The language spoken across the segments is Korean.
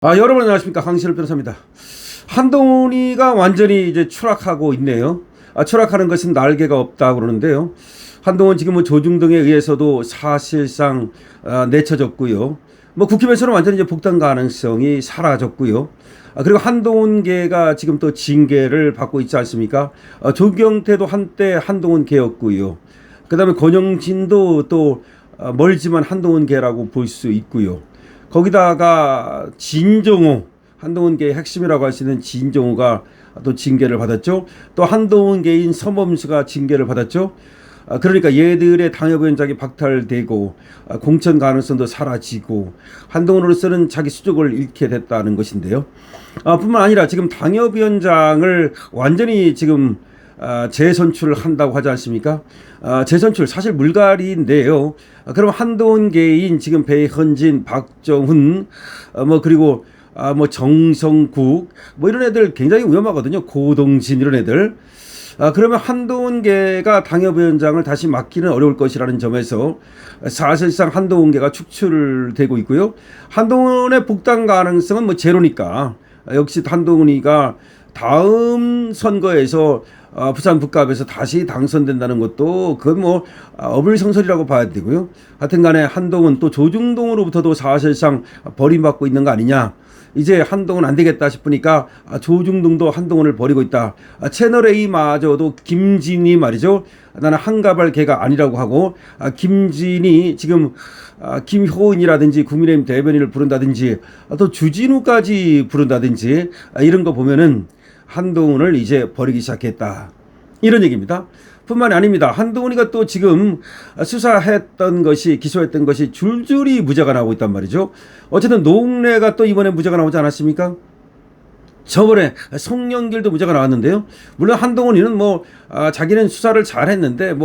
여러분 안녕하십니까, 강신을 변호사입니다. 한동훈이가 완전히 이제 추락하고 있네요. 추락하는 것은 날개가 없다 그러는데요. 한동훈 지금 조중동에 의해서도 사실상 내쳐졌고요. 국힘에서는 완전히 이제 복당 가능성이 사라졌고요. 그리고 한동훈계가 지금 또 징계를 받고 있지 않습니까? 조경태도 한때 한동훈계였고요. 그다음에 권영진도 또 멀지만 한동훈계라고 볼 수 있고요. 거기다가 진정호, 한동훈계의 핵심이라고 할 수 있는 진정호가 또 징계를 받았죠. 또 한동훈계인 서범수가 징계를 받았죠. 그러니까 얘들의 당협위원장이 박탈되고 공천 가능성도 사라지고 한동훈으로서는 자기 수족을 잃게 됐다는 것인데요. 뿐만 아니라 지금 당협위원장을 완전히 지금 재선출을 한다고 하지 않습니까? 재선출 사실 물갈이인데요. 그럼 한동훈계인 지금 배현진, 박정훈, 그리고 정성국 이런 애들 굉장히 위험하거든요. 고동진 이런 애들. 그러면 한동훈계가 당협위원장을 다시 맡기는 어려울 것이라는 점에서 사실상 한동훈계가 축출되고 있고요. 한동훈의 복당 가능성은 제로니까 역시 한동훈이가 다음 선거에서 부산 북갑에서 다시 당선된다는 것도 그건 어불성설이라고 봐야 되고요. 하여튼간에 한동훈 또 조중동으로부터도 사실상 버림받고 있는 거 아니냐. 이제 한동훈 안 되겠다 싶으니까 조중동도 한동훈을 버리고 있다. 채널A마저도 김진이 말이죠. 나는 한가발 개가 아니라고 하고 김진이 지금 김효은이라든지 국민의힘 대변인을 부른다든지 또 주진우까지 부른다든지 이런 거 보면은 한동훈을 이제 버리기 시작했다. 이런 얘기입니다. 뿐만이 아닙니다. 한동훈이가 또 지금 수사했던 것이, 기소했던 것이 줄줄이 무죄가 나오고 있단 말이죠. 어쨌든 노웅래가 또 이번에 무죄가 나오지 않았습니까? 저번에 송영길도 무죄가 나왔는데요. 물론 한동훈이는 자기는 수사를 잘했는데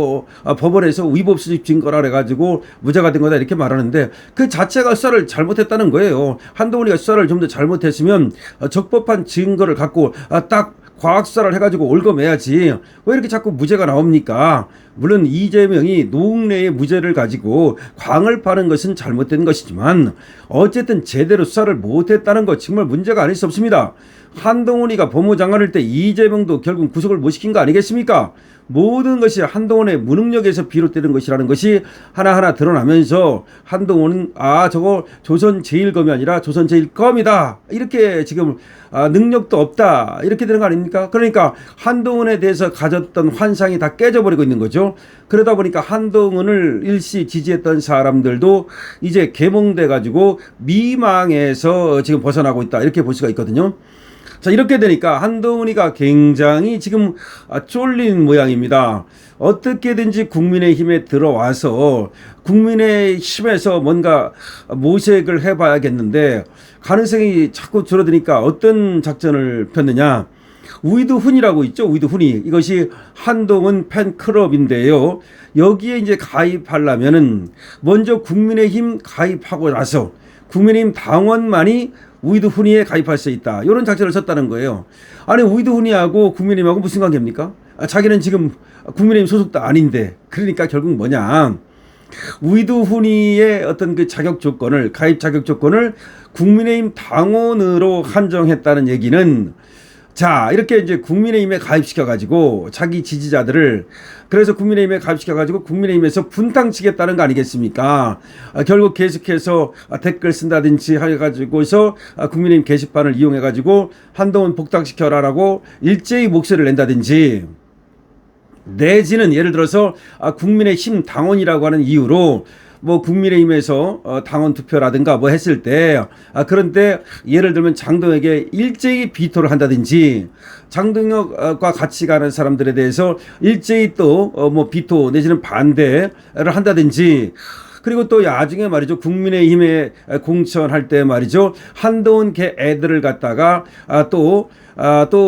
법원에서 위법수집 증거라 그래가지고 무죄가 된 거다 이렇게 말하는데 그 자체가 수사를 잘못했다는 거예요. 한동훈이가 수사를 좀 더 잘못했으면 적법한 증거를 갖고 딱 과학수사를 해가지고 올거매야지 왜 이렇게 자꾸 무죄가 나옵니까? 물론 이재명이 노웅래의 무죄를 가지고 광을 파는 것은 잘못된 것이지만 어쨌든 제대로 수사를 못했다는 것 정말 문제가 아닐 수 없습니다. 한동훈이가 법무장관일 때 이재명도 결국 구속을 못 시킨 거 아니겠습니까? 모든 것이 한동훈의 무능력에서 비롯되는 것이라는 것이 하나하나 드러나면서 한동훈은 저거 조선 제1검이 아니라 조선 제1검이다 이렇게 지금 능력도 없다 이렇게 되는 거 아닙니까? 그러니까 한동훈에 대해서 가졌던 환상이 다 깨져버리고 있는 거죠. 그러다 보니까 한동훈을 일시 지지했던 사람들도 이제 계몽돼 가지고 미망에서 지금 벗어나고 있다 이렇게 볼 수가 있거든요. 자, 이렇게 되니까 한동훈이가 굉장히 지금 쫄린 모양입니다. 어떻게든지 국민의힘에 들어와서 국민의힘에서 뭔가 모색을 해봐야겠는데 가능성이 자꾸 줄어드니까 어떤 작전을 폈느냐. 위드훈이라고 있죠. 위드훈이. 이것이 한동훈 팬클럽인데요. 여기에 이제 가입하려면은 먼저 국민의힘 가입하고 나서 국민의힘 당원만이 위드훈이에 가입할 수 있다. 이런 작전을 썼다는 거예요. 아니 위드훈이하고 국민의힘하고 무슨 관계입니까? 자기는 지금 국민의힘 소속도 아닌데 그러니까 결국 뭐냐. 위드훈이의 어떤 그 자격 조건을 가입 자격 조건을 국민의힘 당원으로 한정했다는 얘기는 자 이렇게 이제 국민의힘에 가입시켜가지고 자기 지지자들을 그래서 국민의힘에 가입시켜가지고 국민의힘에서 분탕치겠다는 거 아니겠습니까? 결국 계속해서 댓글 쓴다든지 해가지고서 국민의힘 게시판을 이용해가지고 한동훈 복당시켜라라고 일제히 목소리를 낸다든지 내지는 예를 들어서 국민의힘 당원이라고 하는 이유로 국민의힘에서 당원 투표라든가 했을 때 그런데 예를 들면 장동혁에게 일제히 비토를 한다든지 장동혁과 같이 가는 사람들에 대해서 일제히 또 비토 내지는 반대를 한다든지 그리고 또 나중에 말이죠. 국민의힘에 공천할 때 말이죠. 한동훈 걔 애들을 갖다가 또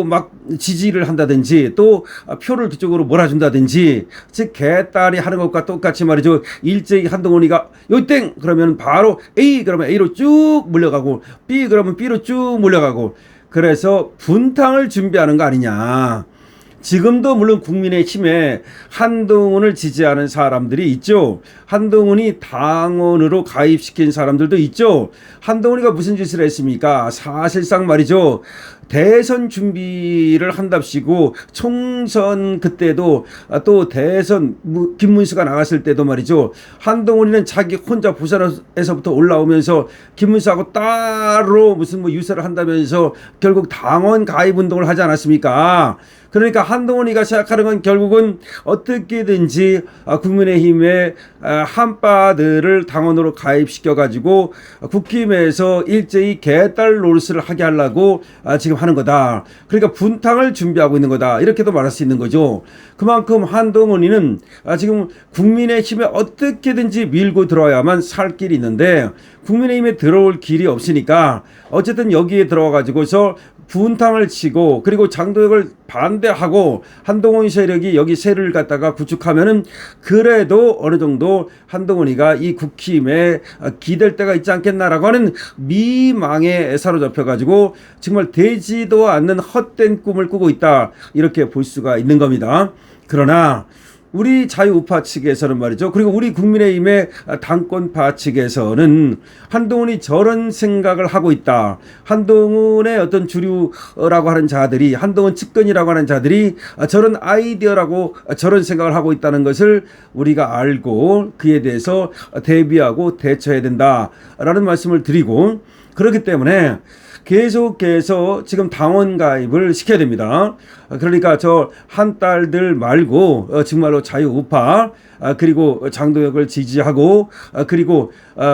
막 지지를 한다든지 또 표를 그쪽으로 몰아준다든지 즉 개딸이 하는 것과 똑같이 말이죠. 일제히 한동훈이가 요땡 그러면 바로 A 그러면 A로 쭉 물려가고 B 그러면 B로 쭉 물려가고 그래서 분탕을 준비하는 거 아니냐. 지금도 물론 국민의힘에 한동훈을 지지하는 사람들이 있죠. 한동훈이 당원으로 가입시킨 사람들도 있죠. 한동훈이가 무슨 짓을 했습니까? 사실상 말이죠. 대선 준비를 한답시고 총선 그때도 또 대선 김문수가 나갔을 때도 말이죠. 한동훈이는 자기 혼자 부산에서부터 올라오면서 김문수하고 따로 무슨 유세를 한다면서 결국 당원 가입 운동을 하지 않았습니까? 그러니까 한동훈이가 생각하는 건 결국은 어떻게든지 국민의힘의 한빠들을 당원으로 가입시켜가지고 국힘에서 일제히 개딸 노릇을 하게 하려고 지금 하는 거다. 그러니까 분탕을 준비하고 있는 거다. 이렇게도 말할 수 있는 거죠. 그만큼 한동훈이는 지금 국민의힘에 어떻게든지 밀고 들어야만 살 길이 있는데 국민의힘에 들어올 길이 없으니까 어쨌든 여기에 들어와가지고서 분탕을 치고 그리고 장도혁을 반대하고 한동훈 세력이 여기 세를 갖다가 구축하면은 그래도 어느 정도 한동훈이가 이 국힘에 기댈 때가 있지 않겠나라고 하는 미망에 사로잡혀가지고 정말 되지도 않는 헛된 꿈을 꾸고 있다 이렇게 볼 수가 있는 겁니다. 그러나 우리 자유우파 측에서는 말이죠. 그리고 우리 국민의힘의 당권파 측에서는 한동훈이 저런 생각을 하고 있다. 한동훈의 어떤 주류라고 하는 자들이 한동훈 측근이라고 하는 자들이 저런 아이디어라고 저런 생각을 하고 있다는 것을 우리가 알고 그에 대해서 대비하고 대처해야 된다라는 말씀을 드리고 그렇기 때문에 계속해서 지금 당원 가입을 시켜야 됩니다. 그러니까 저 한딸들 말고 정말로 자유우파 그리고 장도혁을 지지하고 그리고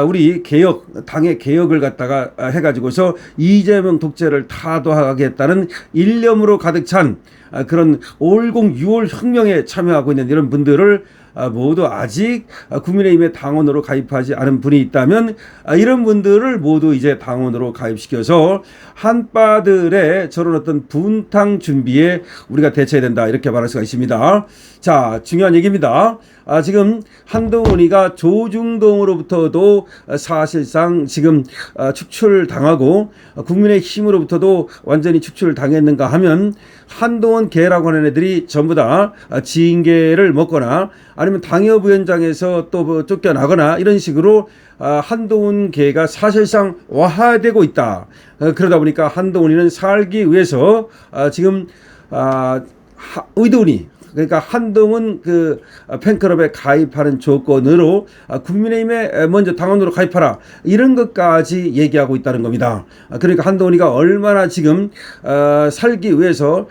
우리 개혁 당의 개혁을 갖다가 해가지고서 이재명 독재를 타도하겠다는 일념으로 가득 찬 그런 5.10 6월 혁명에 참여하고 있는 이런 분들을 모두 아직 국민의힘의 당원으로 가입하지 않은 분이 있다면 이런 분들을 모두 이제 당원으로 가입시켜서 한빠들의 저런 어떤 분탕 준비에 우리가 대처해야 된다 이렇게 말할 수가 있습니다. 자, 중요한 얘기입니다. 지금 한동훈이가 조중동으로부터도 사실상 지금 축출당하고 국민의힘으로부터도 완전히 축출당했는가 하면 한동훈 개라고 하는 애들이 전부 다 징계를 먹거나 아니면 당협위원장에서 또 쫓겨나거나 이런 식으로 한동훈 개가 사실상 와해되고 있다. 그러다 보니까 한동훈이는 살기 위해서 지금 의도니 그러니까 한동훈 그 팬클럽에 가입하는 조건으로 국민의힘에 먼저 당원으로 가입하라 이런 것까지 얘기하고 있다는 겁니다. 그러니까 한동훈이가 얼마나 지금 살기 위해서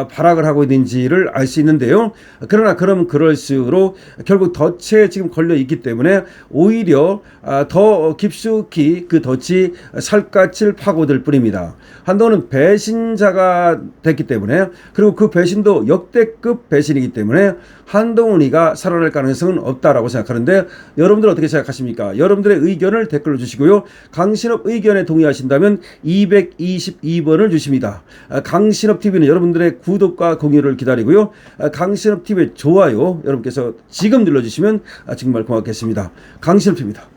발악을 하고 있는지를 알 수 있는데요. 그러나 그럴수록 결국 덫에 지금 걸려 있기 때문에 오히려 더 깊숙이 그 덫이 살갗을 파고들 뿐입니다. 한동훈은 배신자가 됐기 때문에 그리고 그 배신도 역대급 배신이기 때문에 한동훈이가 살아날 가능성은 없다라고 생각하는데 여러분들 어떻게 생각하십니까? 여러분들의 의견을 댓글로 주시고요. 강신업 의견에 동의하신다면 222번을 주십니다. 강신업 TV는 여러분들의 구독과 공유를 기다리고요. 강신업 TV의 좋아요 여러분께서 지금 눌러주시면 정말 고맙겠습니다. 강신업 TV입니다.